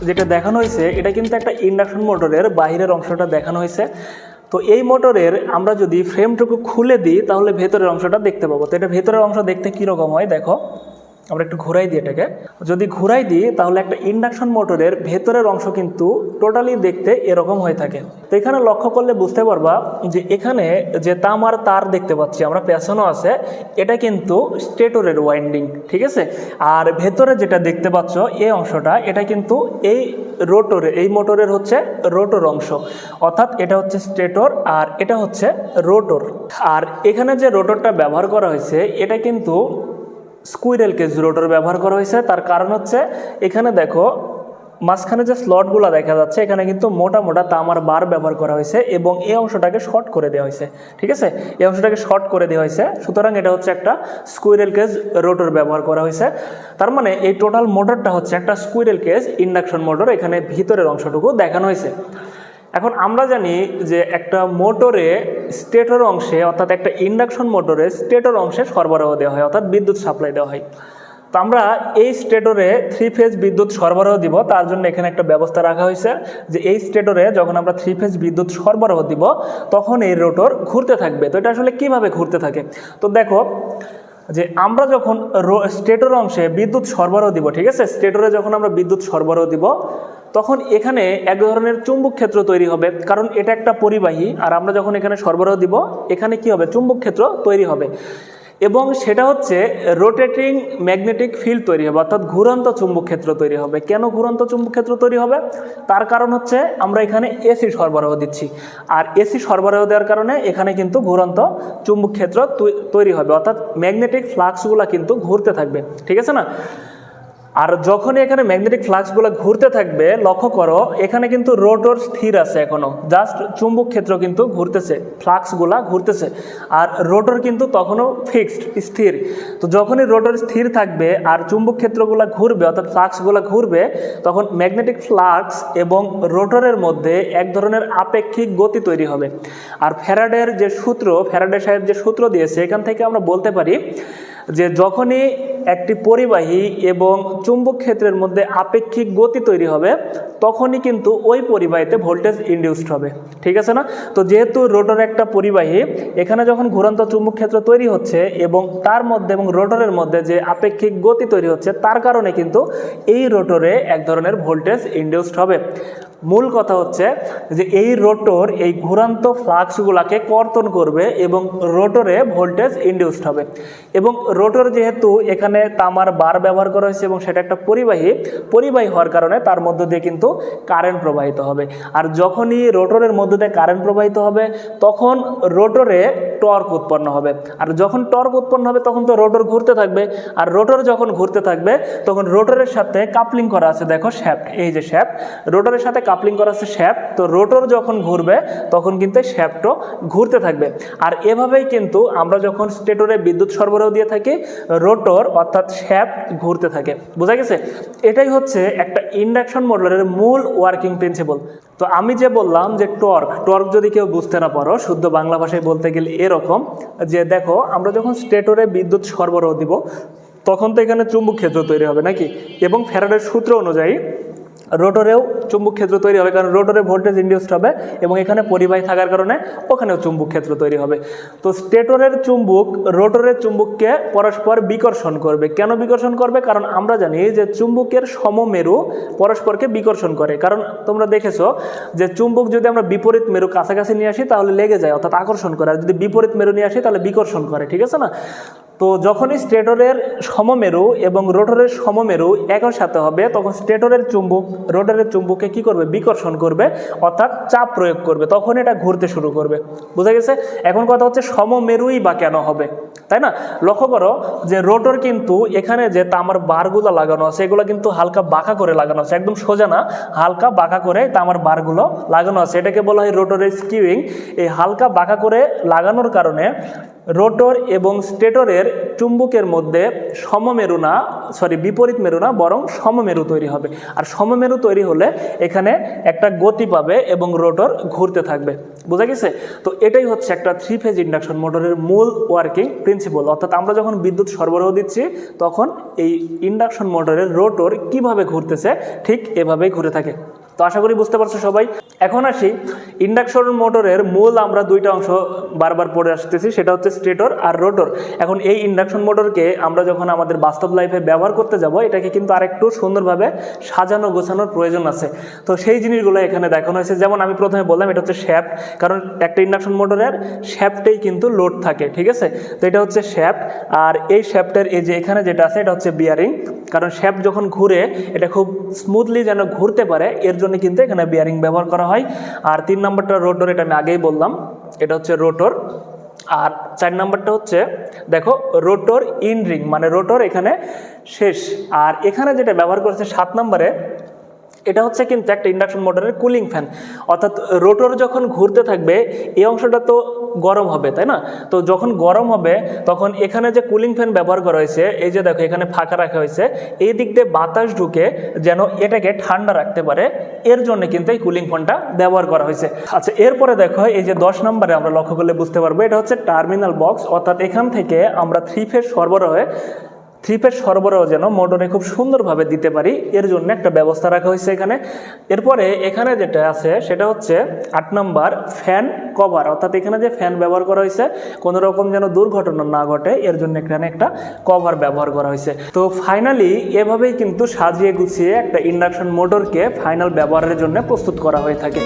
যেটা দেখানো হয়েছে এটা কিন্তু একটা ইন্ডাকশন মোটরের বাইরের অংশটা দেখানো হয়েছে। তো এই মোটরের আমরা যদি ফ্রেমটুকু খুলে দিই তাহলে ভেতরের অংশটা দেখতে পাবো। তো এটা ভেতরের অংশ দেখতে কীরকম হয় দেখো, আমরা একটু ঘুরাই দিই এটাকে। যদি ঘুরাই দিই তাহলে একটা ইন্ডাকশন মোটরের ভেতরের অংশ কিন্তু টোটালি দেখতে এরকম হয়ে থাকে। তো এখানে লক্ষ্য করলে বুঝতে পারবা যে এখানে যে তামার তার দেখতে পাচ্ছি আমরা পেছনও আছে, এটা কিন্তু স্টেটরের ওয়াইন্ডিং, ঠিক আছে। আর ভেতরে যেটা দেখতে পাচ্ছ এই অংশটা, এটা কিন্তু এই রোটরে, এই মোটরের হচ্ছে রোটর অংশ, অর্থাৎ এটা হচ্ছে স্টেটর আর এটা হচ্ছে রোটর। আর এখানে যে রোটরটা ব্যবহার করা হয়েছে এটা কিন্তু স্কুইরেল কেজ রোটর ব্যবহার করা হয়েছে। তার কারণ হচ্ছে এখানে দেখো মাঝখানে যে স্লটগুলো দেখা যাচ্ছে এখানে কিন্তু মোটা মোটা তামার বার ব্যবহার করা হয়েছে এবং এই অংশটাকে শর্ট করে দেওয়া হয়েছে, ঠিক আছে। এই অংশটাকে শর্ট করে দেওয়া হয়েছে, সুতরাং এটা হচ্ছে একটা স্কুইরেল কেজ রোটর ব্যবহার করা হয়েছে। তার মানে এই টোটাল মোটরটা হচ্ছে একটা স্কুইরেল কেজ ইন্ডাকশন মোটর, এখানে ভিতরের অংশটুকু দেখানো হয়েছে। এখন আমরা জানি যে একটা মোটরে স্টেটর অংশে, অর্থাৎ একটা ইন্ডাকশন মোটরে স্টেটর অংশে সরবরাহ দেওয়া হয়, অর্থাৎ বিদ্যুৎ সাপ্লাই দেওয়া হয়। তো আমরা এই স্টেটরে 3 ফেজ বিদ্যুৎ সরবরাহ দিব, তার জন্য এখানে একটা ব্যবস্থা রাখা হয়েছে যে এই স্টেটরে যখন আমরা 3 ফেজ বিদ্যুৎ সরবরাহ দিব তখন এই রোটর ঘুরতে থাকবে। তো এটা আসলে কিভাবে ঘুরতে থাকে, তো দেখো যে আমরা যখন স্টেটর অংশে বিদ্যুৎ সরবরাহ দিব, ঠিক আছে, স্টেটরে যখন আমরা বিদ্যুৎ সরবরাহ দিব তখন এখানে এক ধরনের চুম্বক ক্ষেত্র তৈরি হবে, কারণ এটা একটা পরিবাহী। আর আমরা যখন এখানে সরবরাহ দিব এখানে কি হবে, চুম্বক ক্ষেত্র তৈরি হবে এবং সেটা হচ্ছে রোটেটিং ম্যাগনেটিক ফিল্ড তৈরি হবে, অর্থাৎ ঘুরন্ত চুম্বক ক্ষেত্র তৈরি হবে। কেন ঘুরন্ত চুম্বক ক্ষেত্র তৈরি হবে, তার কারণ হচ্ছে আমরা এখানে এসি সরবরাহ দিচ্ছি, আর এসি সরবরাহ দেওয়ার কারণে এখানে কিন্তু ঘুরন্ত চুম্বক ক্ষেত্র তৈরি হবে, অর্থাৎ ম্যাগনেটিক ফ্লাক্সগুলো কিন্তু ঘুরতে থাকবে, ঠিক আছে না। আর যখনই এখানে ম্যাগনেটিক ফ্লাক্সগুলো ঘুরতে থাকবে, লক্ষ্য করো এখানে কিন্তু রোটর স্থির আছে, এখনো জাস্ট চুম্বক ক্ষেত্র কিন্তু ঘুরতেছে, ফ্লাক্সগুলা ঘুরতেছে, আর রোটর কিন্তু তখনও ফিক্সড স্থির। তো যখনই রোটর স্থির থাকবে আর চুম্বক ক্ষেত্রগুলো ঘুরবে, অর্থাৎ ফ্লাক্সগুলো ঘুরবে, তখন ম্যাগনেটিক ফ্লাক্স এবং রোটরের মধ্যে এক ধরনের আপেক্ষিক গতি তৈরি হবে। আর ফ্যারাডের যে সূত্র, ফ্যারাডে সাহেব যে সূত্র দিয়েছে, এখান থেকে আমরা বলতে পারি যে যখনই একটি পরিবাহী এবং চুম্বক ক্ষেত্রের মধ্যে আপেক্ষিক গতি তৈরি হবে তখনই কিন্তু ওই পরিবাহীতে ভোল্টেজ ইনডিউসড হবে, ঠিক আছে না। তো যেহেতু রোটর একটা পরিবাহী, এখানে যখন ঘুরন্ত চুম্বক ক্ষেত্র তৈরি হচ্ছে এবং তার মধ্যে এবং রোটরের মধ্যে যে আপেক্ষিক গতি তৈরি হচ্ছে তার কারণে কিন্তু এই রোটরে এক ধরনের ভোল্টেজ ইনডিউসড হবে। মূল কথা হচ্ছে যে এই রোটর এই ঘুরান্ত ফ্লাক্সগুলোকে কর্তন করবে এবং রোটরে ভোল্টেজ ইনডিউসড হবে। এবং রোটর যেহেতু এখানে তামার বার ব্যবহার করা হয়েছে এবং সেটা একটা পরিবাহী হওয়ার কারণে তার মধ্য দিয়ে কিন্তু কারেন্ট প্রবাহিত হবে। আর যখনই রোটরের মধ্য দিয়ে কারেন্ট প্রবাহিত হবে তখন রোটরে টর্ক উৎপন্ন হবে, আর যখন টর্ক উৎপন্ন হবে তখন তো রোটর ঘুরতে থাকবে, আর রোটর যখন ঘুরতে থাকবে তখন রোটরের সাথে কাপলিং করা আছে, দেখো শ্যাফট, এই যে শ্যাফট, রোটরের সাথে কাপলিং করা আছে শ্যাফট। তো রোটর যখন ঘুরবে তখন কিন্তু শ্যাফটও ঘুরতে থাকবে। আর এভাবেই কিন্তু আমরা যখন স্টেটরে বিদ্যুৎ সরবরাহ দিয়ে থাকি রোটর অর্থাৎ শ্যাফট ঘুরতে থাকে। বোঝা গেছে? এটাই হচ্ছে একটা ইন্ডাকশন মোটরের মূল ওয়ার্কিং প্রিন্সিপাল। তো আমি যে বললাম যে টর্ক যদি কেউ বুঝতে না পারো, শুদ্ধ বাংলা ভাষায় বলতে গেলে এরকম যে দেখো আমরা যখন স্টেটরে বিদ্যুৎ সরবরাহ দিব তখন তো এখানে চুম্বক ক্ষেত্র তৈরি হবে নাকি, এবং ফ্যারাডের সূত্র অনুযায়ী রোটরেও চুম্বক ক্ষেত্র তৈরি হবে, কারণ রোটরে ভোল্টেজ ইনডিউসড হবে এবং এখানে পরিবাহী থাকার কারণে ওখানেও চুম্বক ক্ষেত্র তৈরি হবে। তো স্টেটরের চুম্বক রোটরের চুম্বককে পরস্পর বিকর্ষণ করবে। কেন বিকর্ষণ করবে? কারণ আমরা জানি যে চুম্বকের সমমেরু পরস্পরকে বিকর্ষণ করে। কারণ তোমরা দেখেছো যে চুম্বক যদি আমরা বিপরীত মেরু কাছাকাছি নিয়ে আসি তাহলে লেগে যায়, অর্থাৎ আকর্ষণ করে, আর যদি বিপরীত মেরু নিয়ে আসি তাহলে বিকর্ষণ করে, ঠিক আছে না। তো যখনই স্টেটরের সমমেরু এবং রোটরের সমমেরু একই সাথে হবে তখন স্টেটরের চুম্বক রোটরের চুম্বককে কি করবে? বিকর্ষণ করবে, অর্থাৎ চাপ প্রয়োগ করবে, তখন এটা ঘুরতে শুরু করবে। বোঝা গেছে? এখন কথা হচ্ছে সমমেরুই বা কেন হবে, তাই না? লক্ষ্য করো যে রোটর কিন্তু এখানে যে তামার বারগুলো লাগানো আছে এগুলো কিন্তু হালকা বাঁকা করে লাগানো আছে, একদম সোজা না, হালকা বাঁকা করে তামার বারগুলো লাগানো আছে। এটাকে বলা হয় রোটরের স্কিউইং। এই হালকা বাঁকা করে লাগানোর কারণে রোটর এবং স্টেটরের চুম্বকের মধ্যে বিপরীত মেরু না বরং সমমেরু তৈরি হবে। আর সমমেরু তৈরি হলে এখানে একটা গতি পাবে এবং রোটর ঘুরতে থাকবে। বোঝা গেছে? তো এটাই হচ্ছে একটা 3 ফেজ ইন্ডাকশন মোটরের মূল ওয়ার্কিং প্রিন্সিপাল। অর্থাৎ আমরা যখন বিদ্যুৎ সরবরাহ দিচ্ছি তখন এই ইন্ডাকশন মোটরের রোটর কিভাবে ঘুরতেছে ঠিক এভাবেই ঘুরে থাকে। তো আশা করি বুঝতে পারছো সবাই। এখন আসি ইন্ডাকশন মোটরের মূল আমরা দুইটা অংশ বারবার পড়ে আসতেছি, সেটা হচ্ছে স্টেটর আর রোটর। এখন এই ইন্ডাকশন মোটরকে আমরা যখন আমাদের বাস্তব লাইফে ব্যবহার করতে যাব, এটাকে কিন্তু আরেকটু সুন্দরভাবে সাজানো গোছানোর প্রয়োজন আছে। তো সেই জিনিসগুলো এখানে দেখানো হয়েছে। যেমন আমি প্রথমে বললাম এটা হচ্ছে শ্যাফট, কারণ একটা ইন্ডাকশন মোটরের শ্যাফটেই কিন্তু লোড থাকে, ঠিক আছে? তো এটা হচ্ছে শ্যাফট, আর এই শ্যাফটের এই যে এখানে যেটা আছে এটা হচ্ছে বিয়ারিং, কারণ শ্যাফট যখন ঘুরে এটা খুব স্মুথলি যেন ঘুরতে পারে এর জন্য কিন্তু এখানে বিয়ারিং ব্যবহার করা হয়। আর 3 নম্বরটা রোটর, এটা আমি আগেই বললাম, এটা হচ্ছে রোটর। আর 4 নম্বরটা হচ্ছে দেখো রোটর ইন রিং, মানে রোটর এখানে শেষ। আর এখানে যেটা ব্যবহার করেছে 7 নম্বরে, এটা হচ্ছে কিন্তু একটা ইন্ডাকশন মোটরের কুলিং ফ্যান। অর্থাৎ রোটর যখন ঘুরতে থাকবে এই অংশটা তো গরম হবে, তাই না? তো যখন গরম হবে তখন এখানে যে কুলিং ফ্যান ব্যবহার করা হয়েছে, এই যে দেখো এখানে ফাঁকা রাখা হয়েছে, এই দিক দিয়ে বাতাস ঢুকে যেন এটাকে ঠান্ডা রাখতে পারে, এর জন্য কিন্তু এই কুলিং ফ্যানটা ব্যবহার করা হয়েছে। আচ্ছা, এরপরে দেখো এই যে 10 নম্বরে আমরা লক্ষ্য করলে বুঝতে পারবো, এটা হচ্ছে টার্মিনাল বক্স। অর্থাৎ এখান থেকে আমরা 3 ফেজ সরবরাহ যেন মোটরে খুব সুন্দরভাবে দিতে পারি এর জন্য একটা ব্যবস্থা রাখা হয়েছে এখানে। এরপরে এখানে যেটা আছে সেটা হচ্ছে 8 নম্বর ফ্যান কভার। অর্থাৎ এখানে যে ফ্যান ব্যবহার করা হয়েছে কোনো রকম যেন দুর্ঘটনা না ঘটে এর জন্য এখানে একটা কভার ব্যবহার করা হয়েছে। তো ফাইনালি এভাবেই কিন্তু সাজিয়ে গুছিয়ে একটা ইন্ডাকশন মোটরকে ফাইনাল ব্যবহারের জন্য প্রস্তুত করা হয়ে থাকে।